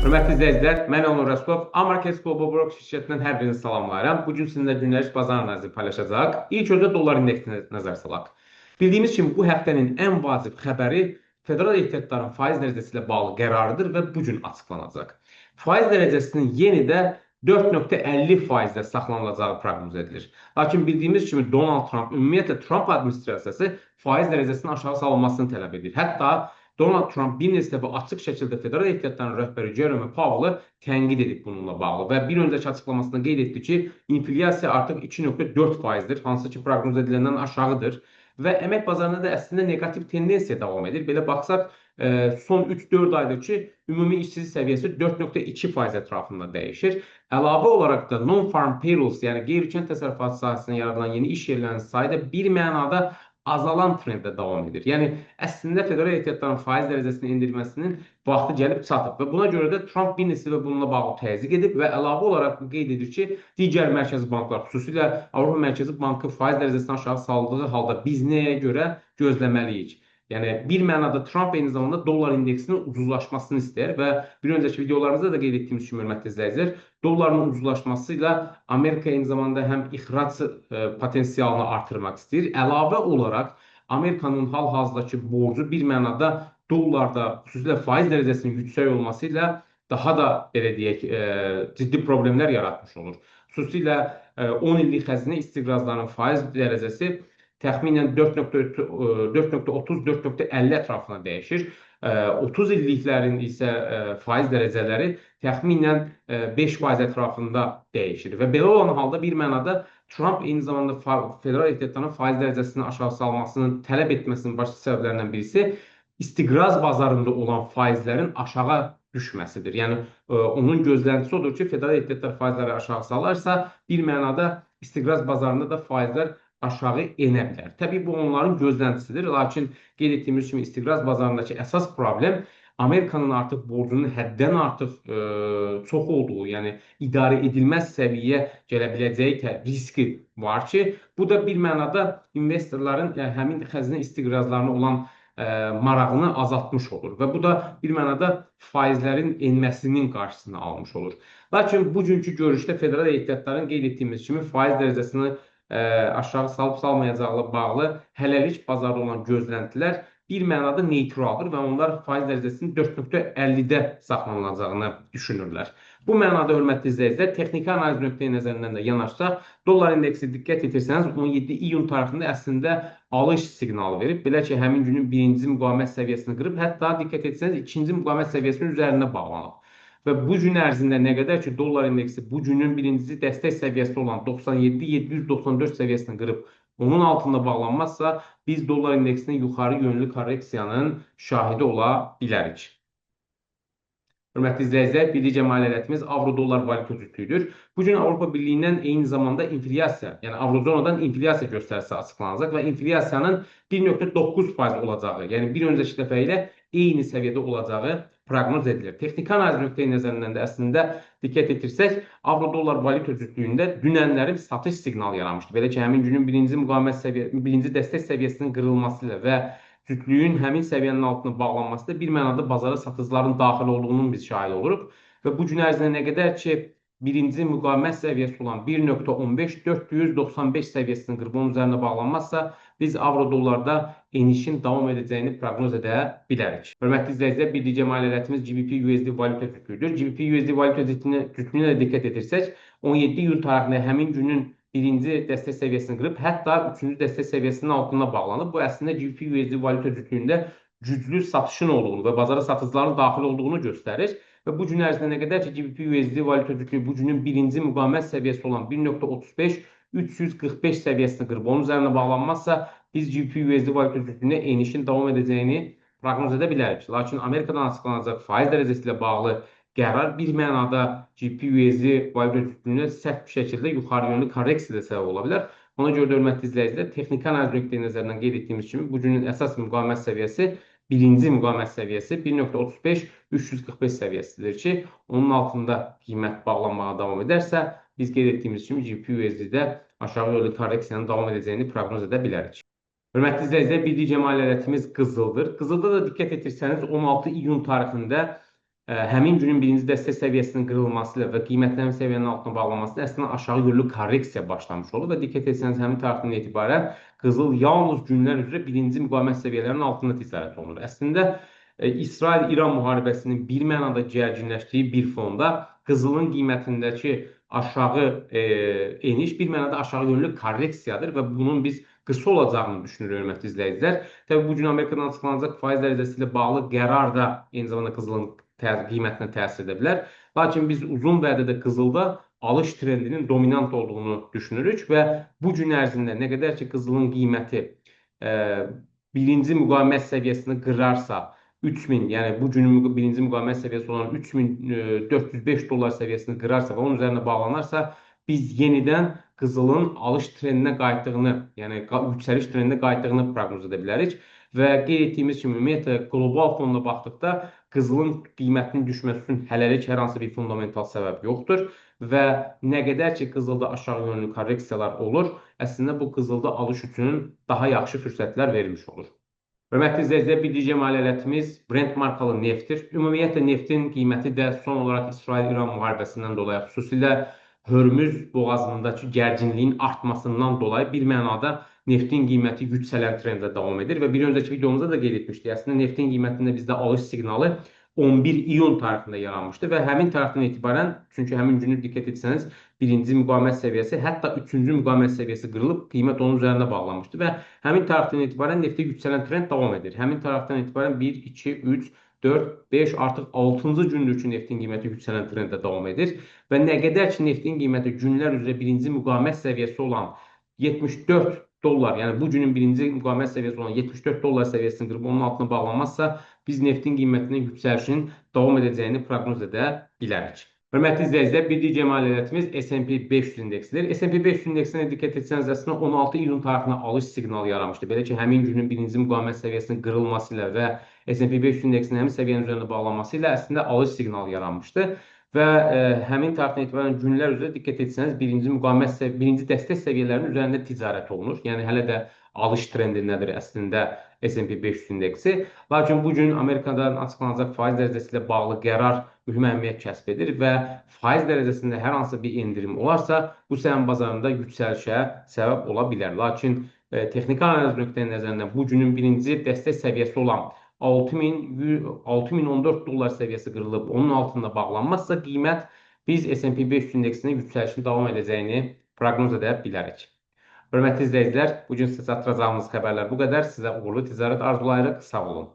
Hörmətli izləyicilər, mən Onur Rəsulov, Amarkets Global Brok şirkətindən hər birini salamlayıram. Bugün sizinlə gündəlik bazar analizi paylaşacaq. İlk öncə dolar indeksinə nəzər salaq. Bildiyimiz kimi bu həftənin ən vacib xəbəri federal ehtiyatların faiz dərəcəsi ilə bağlı qərarıdır və bu gün açıqlanacaq. Faiz dərəcəsinin yeni də 4,50%-də saxlanılacağı proqnoz edilir. Lakin bildiyimiz kimi Donald Trump, ümumiyyətlə Trump administrasiyası faiz dərəcəsinin aşağı salınmasını tələb edir. Hətta Donald Trump bir neçə dəfə açıq şəkildə federal ehtiyatların rəhbəri Jerome Powell-ı tənqid edib bununla bağlı və bir öncəki açıqlamasında qeyd etdi ki, inflyasiya artıq 2,4%-dir, hansı ki proqnoz ediləndən aşağıdır və əmək bazarında da əslində neqativ tendensiya davam edir. Belə baxsaq, son 3-4 aydır ki, ümumi işsizlik səviyyəsi 4,2% ətrafında dəyişir. Əlavə olaraq da non-farm payrolls, yəni qeyri-kənd təsərrüfatı sahəsində yaradılan yeni iş yerlərinin sayı da bir mənada azalan trenddə davam edir. Yəni, əslində federal ehtiyatların faiz dərəcəsini endirməsinin vaxtı gəlib çatıb və buna görə də Trump bir neçə və bununla bağlı təzyiq edib və əlavə olaraq qeyd edir ki, digər mərkəzi banklar, xüsusilə Avropa Mərkəzi Bankı faiz dərəcəsini aşağı saldığı halda biz nəyə görə gözləməliyik? Yəni, bir mənada Trump eyni zamanda dolar indeksinin ucuzlaşmasını istəyir və bir öncəki videolarımızda da qeyd etdiyimiz kimi, hörmətli izləyicilər, doların ucuzlaşması ilə Amerika eyni zamanda həm ixrac potensialını artırmaq istəyir. Əlavə olaraq, Amerikanın hal-hazırdakı borcu bir mənada dollarda, xüsusilə faiz dərəcəsinin yüksək olması ilə daha da, belə deyək, ciddi problemlər yaratmış olur. Xüsusilə 10 illik xəzinə istiqrazlarının faiz dərəcəsi təxminən 4,30-4,50 ətrafına dəyişir. 30 illiklərin isə faiz dərəcələri təxminən 5% ətrafında dəyişir. Və belə olan halda bir mənada Trump eyni zamanda federal ehtiyatların faiz dərəcəsini aşağı salmasını tələb etməsinin başlıca səbəblərindən birisi istiqraz bazarında olan faizlərin aşağı düşməsidir. Yəni, onun gözləntisi odur ki, federal ehtiyatlar faizləri aşağı salarsa, bir mənada istiqraz bazarında da faizlər aşağı enə bilər. Təbii bu onların gözləntisidir. Lakin qeyd etdiyimiz kimi istiqraz bazarındakı əsas problem Amerikanın artıq borcunun həddən artıq çox olduğu, yəni idarə edilməz səviyyə gələ biləcəyi riski var ki, bu da bir mənada investorların həmin xəzinə istiqrazlarına olan marağını azaltmış olur və bu da bir mənada faizlərin enməsinin qarşısını almış olur. Lakin bugünkü görüşdə federal ehtiyatların qeyd etdiyimiz kimi faiz dərəcəsini aşağı salıb-salmayacaqla bağlı hələlik bazarda olan gözləntilər bir mənada neytraldır və onlar faiz dərəcəsinin 4,50-də saxlanılacağını düşünürlər. Bu mənada, hörmətli izləyicilər, texniki analiz nöqteyi nəzərindən də yanaşsaq, dolar indeksi diqqət etirsəniz 17 iyun tarixində əslində alış siqnalı verib. Belə ki, həmin günün birinci müqavimət səviyyəsini qırıb, hətta diqqət etsəniz ikinci müqavimət səviyyəsinin üzərində bağlanıb. Və bu gün ərzində nə qədər ki, dolar indeksi bu günün birinci dəstək səviyyəsi olan 97,794 səviyyəsini qırıb, onun altında bağlanmazsa, biz dolar indeksinin yuxarı yönlü korreksiyanın şahidi ola bilərik. Hörmətli izləyicilər, birlikcə maliyyətimiz avro-dollar valyuta cütlüyüdür. Bugün Avropa Birliyindən eyni zamanda inflyasiya, yəni avrozonadan inflyasiya göstərisi açıqlanacaq və inflyasiyanın 1,9% olacağı, yəni bir öncəki dəfə ilə eyni səviyyədə olacağı proqnoz edilir. Texniki analiz nöqteyi nəzərindən də əslində diqqət etirsək, avro-dollar valyuta cütlüyündə dünənlərin satış siqnalı yaranmışdı. Belə ki, həmin günün birinci dəstək səviyyəsinin qırılması ilə və cütlüyün həmin səviyyənin altına bağlanması da bir mənada bazara satıcıların daxil olduğunun biz şahid oluruq. Və bu gün ərzində nə qədər ki, birinci müqavimət səviyyəsi olan 1,15-495 səviyyəsinin qırıb onun üzərinə bağlanmazsa, biz avro-dollarda enişin davam edəcəyini proqnoz edə bilərik. Hörmətli izləyicilər, birlikcə maliyyətimiz GBP-USD valyuta cütlüyüdür. GBP-USD valyuta cütlüyünə də diqqət etirsək, 17 iyun tarixində həmin günün birinci dəstək səviyyəsini qırıb, hətta üçüncü dəstək səviyyəsinin altına bağlanıb. Bu əslində GBP-USD valyuta cütlüyündə güclü satışın olduğunu və bazara satıcıların daxil olduğunu göstərir. Və bu gün ərzində nə qədər ki, GBP-USD valyuta cütlüyü bu günün birinci müqavimət səviyyəsi olan 1,35-345 səviyyəsini qırıb, onun üzərinə bağlanmazsa, biz GBP-USD valyuta cütlüyünə enişin davam edəcəyini proqnoz edə bilərik. Lakin Amerikadan açıqlanacaq faiz dərəcəsi ilə bağlı qərar bir mənada GBP-USD valyuta cütlüyünə sərt bir şəkildə yuxarı yönlü korreksiyada səbəb ola bilər. Ona görə də, hörmətli izləyicilər, texniki analiz nöqteyi nəzərindən qeyd etdiyimiz kimi, bugünün əsas müqavimət səviyyəsi birinci müqavimət səviyyəsi 1,35-345 səviyyəsidir ki, onun altında qiymət bağlanmağa davam edərsə, biz qeyd etdiyimiz kimi GBP-USD-də aşağı yönlü korreksiyanın davam edəcəyini proqnoz edə bilərik. Hörmətli izləyicilər, birlikcə maliyyətimiz qızıldır. Qızılda da diqqət etirsəniz 16 iyun tarixində həmin günün birinci dəstək səviyyəsinin qırılması ilə və qiymətlərin səviyyənin altına bağlanması ilə əslində aşağı yönlü korreksiya başlamış olur və diqqət etsəniz həmin tarixdən etibarən qızıl yalnız günlər üzrə birinci müqavimət səviyyələrinin altında ticarət olunur. Əslində İsrail-İran müharibəsinin bir mənada gərginləşdiyi bir fonda qızılın qiymətindəki aşağı eniş bir mənada aşağı yönlü korreksiyadır və bunun biz qısa olacağını düşünürük, hörmətli izləyicilər. Təbii bu gün Amerikadan açıqlanacaq faiz dərəcəsi ilə bağlı qərar da eyni zamanda qızılın qiymətinə təsir edə bilər. Lakin biz uzun vədədə qızılda alış trendinin dominant olduğunu düşünürük və bu gün ərzində nə qədər ki qızılın qiyməti birinci müqavimət səviyyəsini qırarsa, 3000, yəni bu günün birinci müqavimət səviyyəsi olan 3405 dollar səviyyəsini qırarsa və onun üzərinə bağlanarsa, biz yenidən qızılın alış trendinə qayıtdığını, yəni yüksəliş trendinə qayıtdığını proqnoz edə bilərik. Və qeyd etdiyimiz kimi, ümumiyyətlə, qlobal fonda baxdıqda qızılın qiymətinin düşməsi üçün hələlik hər hansı bir fundamental səbəb yoxdur. Və nə qədər ki, qızılda aşağı yönlü korreksiyalar olur, əslində bu qızılda alış üçün daha yaxşı fürsətlər verilmiş olur. Hörmətli izləyicilər, bir digər maliyyə Brent markalı neftdir. Ümumiyyətlə, neftin qiyməti də son olaraq İsrail-İran müharibəsindən dolayı, xüsusilə Hörmüz boğazındakı gərginliyin artmasından dolayı bir mənada neftin qiyməti yüksələn trenddə davam edir və bir öncəki videomuzda da qeyd etmişdik. Əslində neftin qiymətində bizdə alış siqnalı 11 iyun tarixində yaranmışdı və həmin tarixdən etibarən, çünki həmin günü diqqət etsəniz, birinci müqavimət səviyyəsi, hətta üçüncü müqavimət səviyyəsi qırılıb, qiymət onun üzərində bağlanmışdı və həmin tarixdən etibarən neftdə yüksələn trend davam edir. Həmin tarixdən etibarən 1, 2, 3, 4, 5, artıq 6-cı gündür ki, neftin qiyməti yüksələn trenddə davam edir və nə qədər ki, neftin qiyməti günlər üzrə birinci müqavimət səviyyəsi olan 74 dollar, yəni bu günün birinci müqavimət səviyyəsi olan 74 dollar səviyyəsini qırıb onun altına bağlanmazsa, biz neftin qiymətinin yüksəlişinin davam edəcəyini proqnoz edə bilərik. Hörmətli izləyicilər, bir digər maliyyətimiz S&P 500 indeksidir. S&P 500 indeksinə diqqət etsəniz, əslində 16 iyun tarixində alış siqnalı yaranmışdı. Belə ki, həmin günün birinci müqavimət səviyyəsinin qırılması ilə və S&P 500 indeksinin həmin səviyyənin üzərində bağlanması ilə əslində alış siqnalı yaranmışdı. Və həmin tarixdən etibarən günlər üzrə diqqət etsəniz, birinci dəstək səviyyələrinin üzərində ticarət olunur. Yəni hələ də alış trendindədir əslində S&P 500 indeksi. Lakin bugün Amerikadan açıqlanacaq faiz dərəcəsi ilə bağlı qərar mühüm əhəmiyyət kəsb edir və faiz dərəcəsində hər hansı bir endirim olarsa, bu səhəm bazarında yüksəlişə səbəb ola bilər. Lakin texniki analiz nöqteyi nəzərindən bugünün birinci dəstək səviyyəsi olan 6014 dollar səviyyəsi qırılıb, onun altında bağlanmazsa qiymət biz S&P 500 indeksinin yüksəlişinin davam edəcəyini proqnoz edə bilərik. Hörmətli izləyicilər, bugün sizə çatdıracağımız xəbərlər bu qədər. Sizə uğurlu ticarət arzulayırıq. Sağ olun.